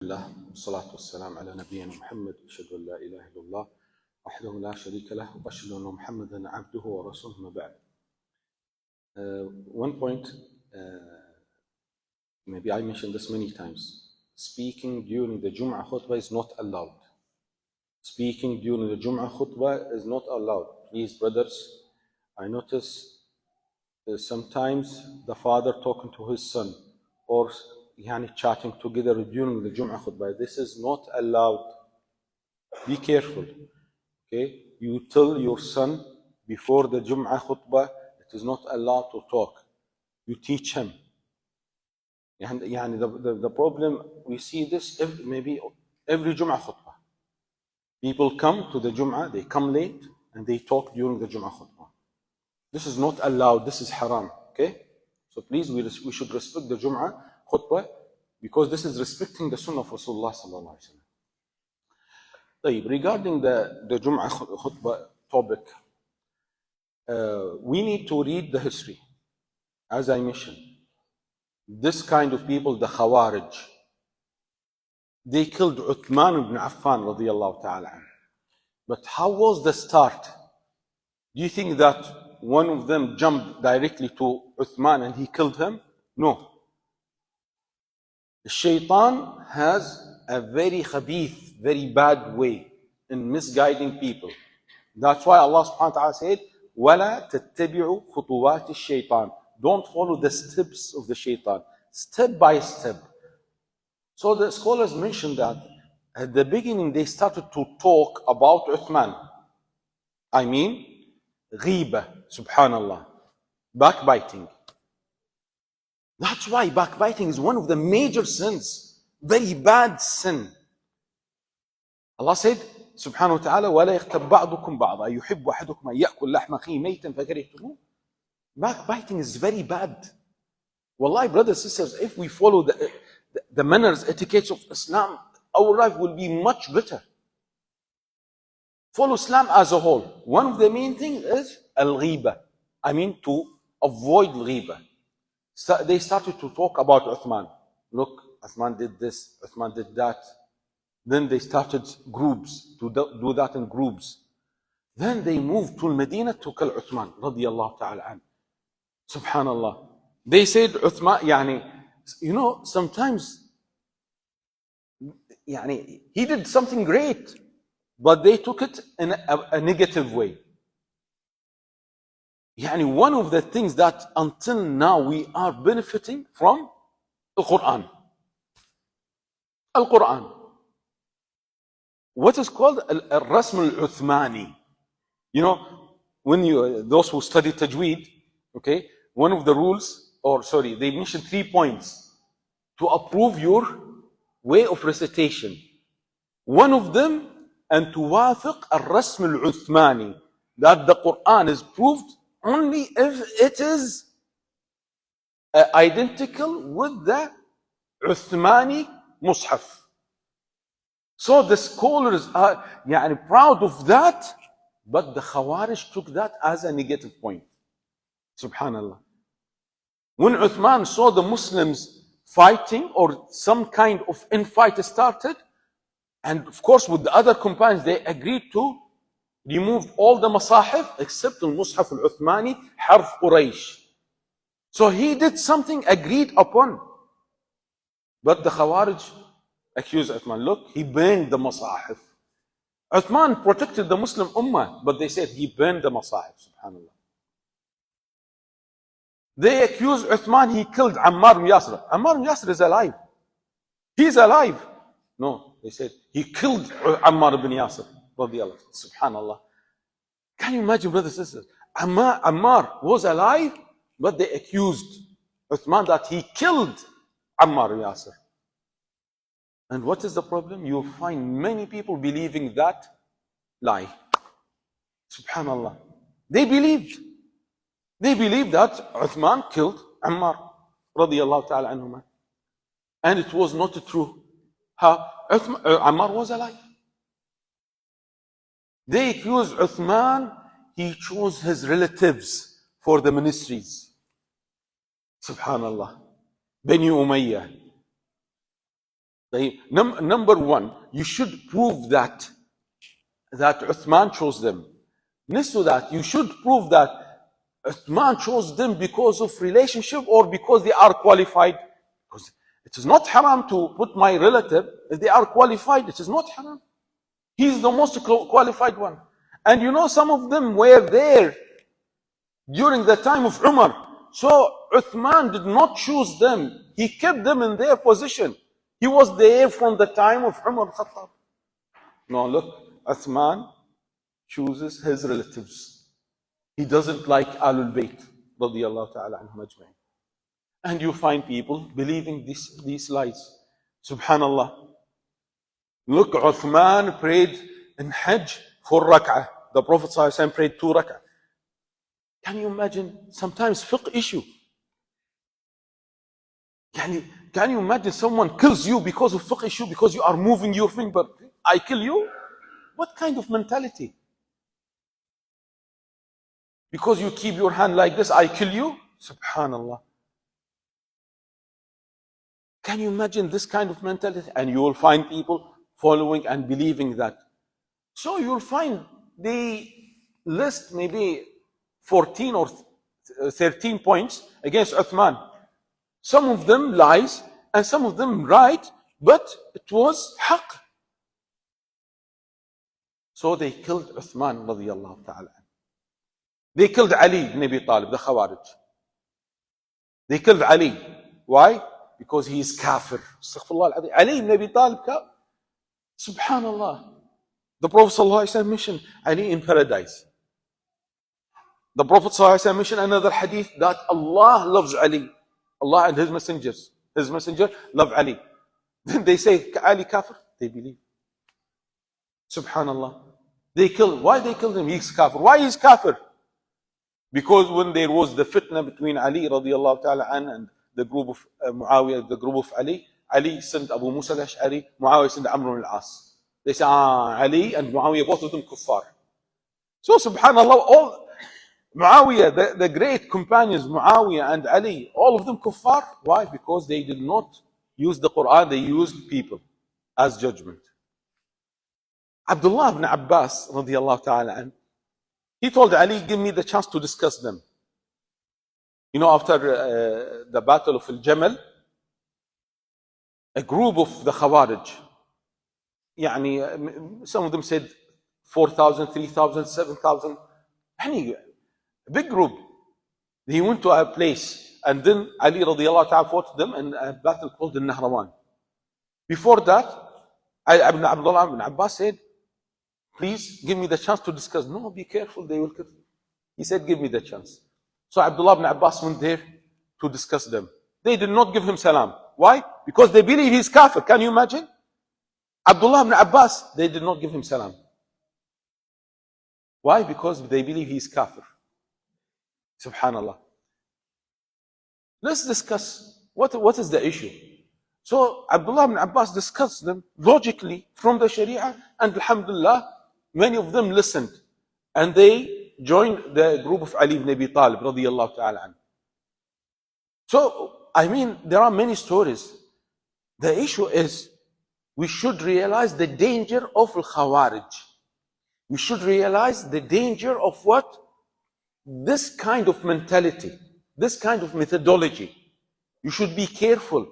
الله والصلاة والسلام على نبينا محمد أشهد أن لا إله إلا الله وحده لا شريك له وأشهد أن محمدا عبده ورسوله ما بعد. One point, maybe I mentioned this many times, speaking during the Jum'ah khutbah is not allowed. Speaking during the Jum'ah khutbah is not allowed. Please, brothers, I notice sometimes the father talking to his son or chatting together during the Jum'ah khutbah. This is not allowed. Be careful. Okay? You tell your son before the Jum'ah khutbah, it is not allowed to talk. You teach him. The problem, we see this maybe every Jum'ah khutbah. People come to the Jum'ah, they come late, and they talk during the Jum'ah khutbah. This is not allowed, this is haram. Okay? So please, we should respect the Jum'ah khutbah, because this is respecting the Sunnah of Rasulullah sallallahu alaihi wasallam. Regarding the Jum'ah khutbah topic, we need to read the history. As I mentioned, this kind of people, the Khawarij, they killed Uthman ibn Affan radiyallahu ta'ala anhu. But how was the start? Do you think that one of them jumped directly to Uthman and he killed him? No. The shaitan has a very khabith, very bad way in misguiding people. That's why Allah subhanahu wa ta'ala said, وَلَا تَتَّبِعُوا خُطُوَاتِ الشَّيْطَانِ. Don't follow the steps of the shaitan, step by step. So the scholars mentioned that at the beginning they started to talk about Uthman. I mean, ghiba, subhanallah, backbiting. That's why backbiting is one of the major sins, very bad sin. Allah said, subhanahu wa ta'ala, وَلَا يَغْتَبْ بَعْضُكُمْ بَعْضًا أَيُحِبُّ أَحَدُكُمْ أَن يَأْكُلَ لَحْمَ أَخِيهِ مَيْتًا فَكَرِهْتُمُوهُ. Backbiting is very bad. Wallahi, brothers and sisters, if we follow the manners, etiquettes of Islam, our life will be much better. Follow Islam as a whole. One of the main things is al-ghiba. I mean, to avoid ghiba. So they started to talk about Uthman. Look, Uthman did this, Uthman did that. Then they started groups, to do that in groups. Then they moved to Medina to kill Uthman, radiyallahu ta'ala anhu. Subhanallah. They said Uthman, sometimes, he did something great, but they took it in a negative way. One of the things that until now we are benefiting from the Quran. Al-Quran. What is called al-Rasm al-Uthmani. When those who study Tajweed, okay, one of the rules, they mention 3 points to approve your way of recitation. One of them, and tuwafiq al-Rasm al-Uthmani, that the Quran is proved only if it is identical with the Uthmani Mus'haf. So the scholars are proud of that, but the Khawarij took that as a negative point. Subhanallah. When Uthman saw the Muslims fighting or some kind of infight started, and of course with the other companions, they agreed to remove all the masahif except the Mus'haf al-Uthmani, Harf Quraysh. So he did something agreed upon. But the Khawarij accused Uthman. Look, he burned the masahif. Uthman protected the Muslim Ummah, but they said he burned the masahif. Subhanallah. They accused Uthman, he killed Ammar ibn Yasir. Ammar ibn Yasir is alive. He's alive. No, they said he killed Ammar ibn Yasir. Subhanallah. Can you imagine, brothers and sisters? Ammar was alive, but they accused Uthman that he killed Ammar ibn Yasir. And what is the problem? You'll find many people believing that lie. Subhanallah. They believed that Uthman killed Ammar radiyallahu ta'ala anhuma. And it was not true. Ammar was alive. They accused Uthman, he chose his relatives for the ministries. Subhanallah. Bani Umayyah. Number one, you should prove that Uthman chose them. Next to that, you should prove that Uthman chose them because of relationship or because they are qualified. Because it is not haram to put my relative, if they are qualified, it is not haram. He's the most qualified one. And you know, some of them were there during the time of Umar. So Uthman did not choose them. He kept them in their position. He was there from the time of Umar Khattab. No, look, Uthman chooses his relatives. He doesn't like Ahlul Bayt, radiyallahu ta'ala anhum ajma'in. And you find people believing these lies. Subhanallah. Look, Uthman prayed in Hajj 4 rak'ah. The Prophet ﷺ prayed 2 rak'ah. Can you imagine? Sometimes fiqh issue. Can you imagine someone kills you because of fiqh issue, because you are moving your finger? I kill you? What kind of mentality? Because you keep your hand like this, I kill you? Subhanallah. Can you imagine this kind of mentality? And you will find people following and believing that. So you'll find they list maybe 14 or 13 points against Uthman. Some of them lies and some of them right, but it was haqq. So they killed Uthman radiyallahu ta'ala. They killed Ali ibn Abi Talib, the Khawarij. They killed Ali. Why? Because he is kafir. Astaghfirullah al-Azim. Ali ibn Abi Talib, subhanallah. The Prophet ﷺ mentioned Ali in paradise. The Prophet ﷺ mentioned another hadith that Allah loves Ali. Allah and His messengers. His messenger love Ali. Then they say, Ali kafir? They believe. Subhanallah. They kill. Why they killed him? He's kafir. Why he's kafir? Because when there was the fitna between Ali radiallahu ta'ala and the group of Muawiyah, the group of Ali, Ali sent Abu Musa al-Ash'ari, Muawiyah sent Amr al-As. They say, Ali and Muawiyah, both of them kuffar. So subhanallah, all Muawiyah, the great companions, Muawiyah and Ali, all of them kuffar. Why? Because they did not use the Quran, they used people as judgment. Abdullah ibn Abbas, radiallahu ta'ala, he told Ali, give me the chance to discuss them. You know, after the battle of Al-Jamal, a group of the Khawarij, some of them said 4,000, 3,000, 7,000, a big group. They went to a place, and then Ali radiallahu ta'ala fought them in a battle called the Nahrawan. Before that, Abdullah ibn Abbas said, please give me the chance to discuss. No, be careful, they will kill you. He said, give me the chance. So Abdullah ibn Abbas went there to discuss them. They did not give him salam. Why? Because they believe he's kafir. Can you imagine? Abdullah ibn Abbas, they did not give him salam. Why? Because they believe he's kafir. Subhanallah. Let's discuss what is the issue. So Abdullah ibn Abbas discussed them logically from the Sharia, and alhamdulillah, many of them listened. And they joined the group of Ali ibn Abi Talib, radiyallahu ta'ala anhu. So, there are many stories. The issue is, we should realize the danger of al-Khawarij. We should realize the danger of what? This kind of mentality, this kind of methodology. You should be careful,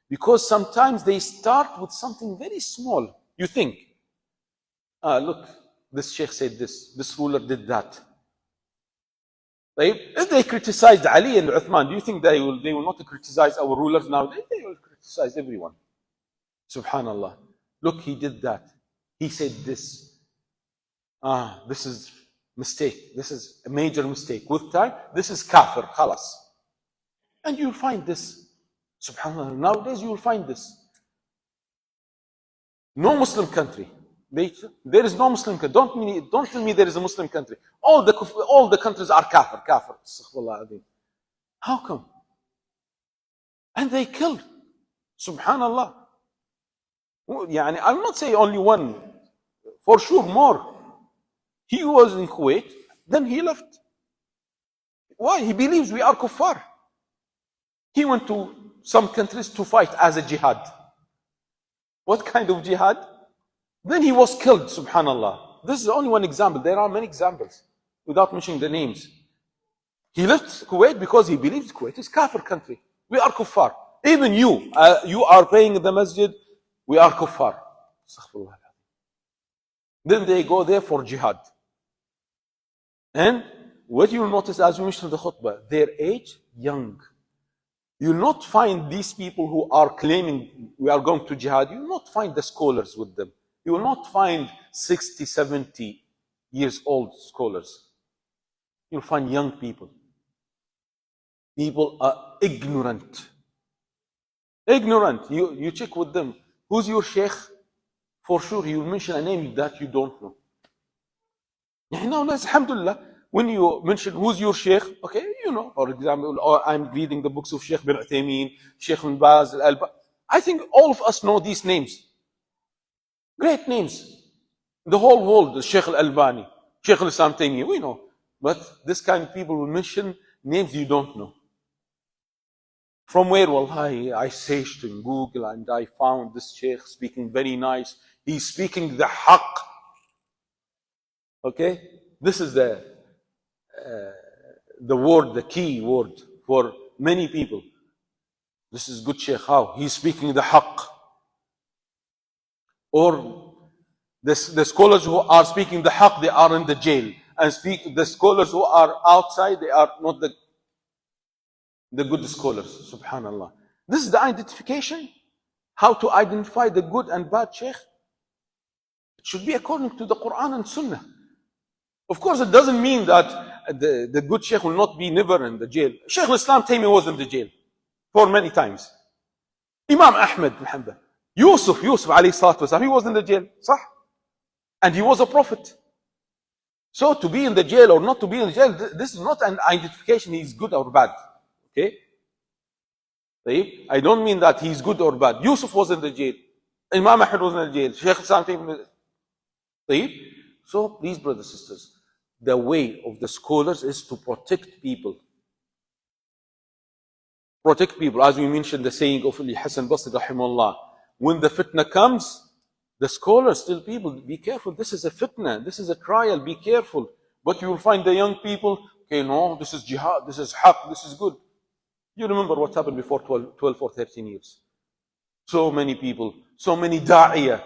because sometimes they start with something very small. You think, look, this sheikh said this ruler did that. If they criticized Ali and Uthman, do you think they will not criticize our rulers nowadays? They will criticize everyone. Subhanallah. Look, he did that. He said this. This is mistake. This is a major mistake. With time, this is kafir, khalas. And you'll find this. Subhanallah. Nowadays you will find this. No Muslim country. There is no Muslim country. Don't tell me there is a Muslim country. All the countries are kafir. How come? And they killed. Subhanallah. I will not say only one. For sure more. He was in Kuwait, then he left. Why? He believes we are kuffar. He went to some countries to fight as a jihad. What kind of jihad? Then he was killed, subhanallah. This is only one example. There are many examples, without mentioning the names. He left Kuwait because he believes Kuwait is kafir country. We are kuffar. Even you are praying in the masjid, we are kuffar. Astaghfirullah. Then they go there for jihad. And what you will notice, as we mentioned in the khutbah, their age, young. You will not find these people who are claiming we are going to jihad, you will not find the scholars with them. You will not find 60, 70 years old scholars. You'll find young people. People are ignorant. Ignorant. You check with them. Who's your sheikh? For sure, he will mention a name that you don't know. Now, alhamdulillah, when you mention who's your sheikh, okay, you know, for example, or I'm reading the books of Shaykh bin Uthaymeen, Shaykh bin Baz, I think all of us know these names. Great names. The whole world, the Shaykh al-Albani, Shaykh al-Islam Taymiyyah, we know. But this kind of people will mention names you don't know. From where? Wallahi, I searched in Google and I found this Shaykh speaking very nice. He's speaking the haqq. Okay? This is the word, the key word for many people. This is good Shaykh. How? He's speaking the haqq. Or the scholars who are speaking the haqq, they are in the jail. And the scholars who are outside, they are not the good scholars. Subhanallah. This is the identification. How to identify the good and bad Shaykh. It should be according to the Quran and Sunnah. Of course, it doesn't mean that the good Shaykh will not be never in the jail. Shaykh al-Islam Taymiyyah was in the jail for many times. Imam Ahmad bin Hanbal. Yusuf alayhi salatu wasalam, he was in the jail. Sah? And he was a prophet. So to be in the jail or not to be in the jail, this is not an identification he's good or bad. Okay? I don't mean that he's good or bad. Yusuf was in the jail. Imam Ahmad was in the jail. Shaykh al-Islam Taymiyyah. So please, brothers and sisters, the way of the scholars is to protect people. Protect people. As we mentioned the saying of Ali Hassan Basri rahimahullah. When the fitna comes, the scholars tell people, be careful, this is a fitna, this is a trial, be careful. But you will find the young people, okay, no, this is jihad, this is haqq, this is good. You remember what happened before 12 or 13 years. So many people, so many da'iyah.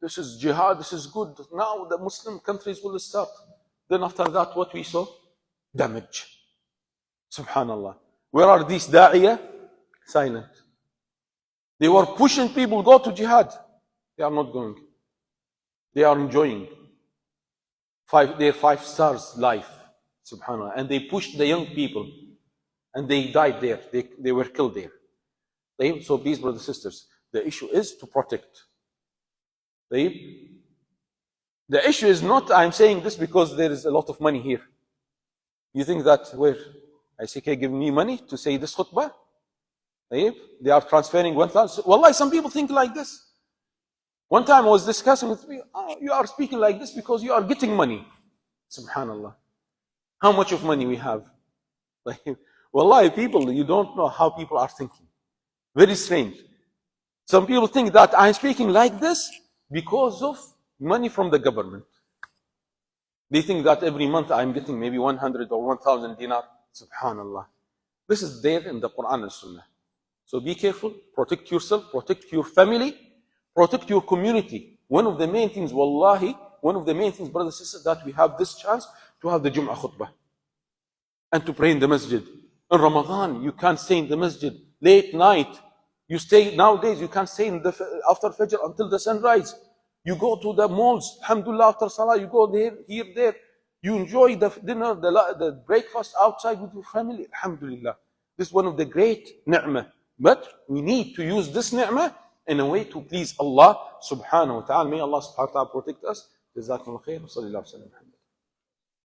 This is jihad, this is good. Now the Muslim countries will start. Then after that, what we saw? Damage. Subhanallah. Where are these da'iyah? Silent. They were pushing people, go to jihad. They are not going. They are enjoying their 5 stars life. Subhanallah. And they pushed the young people. And they died there. They were killed there. So please, brothers and sisters, the issue is to protect. The issue is not, I'm saying this because there is a lot of money here. You think that where? ICK giving me money to say this khutbah? They are transferring 1,000. Wallahi, some people think like this. One time I was discussing with me, you are speaking like this because you are getting money. Subhanallah. How much of money we have? Wallahi, people, you don't know how people are thinking. Very strange. Some people think that I'm speaking like this because of money from the government. They think that every month I'm getting maybe 100 or 1,000 dinar. Subhanallah. This is there in the Quran and Sunnah. So be careful, protect yourself, protect your family, protect your community. One of the main things, wallahi, brothers and sisters, that we have this chance to have the Jum'ah khutbah. And to pray in the masjid. In Ramadan, you can't stay in the masjid. Late night, you stay, nowadays you can't stay after Fajr until the sunrise. You go to the malls, alhamdulillah, after Salah, you go there, here, there. You enjoy the dinner, the breakfast outside with your family, alhamdulillah. This is one of the great ni'mah. But we need to use this ni'mah in a way to please Allah subhanahu wa ta'ala. May Allah subhanahu wa ta'ala protect us. Jazakumullah khair. Wa sallallahu alayhi wa sallam.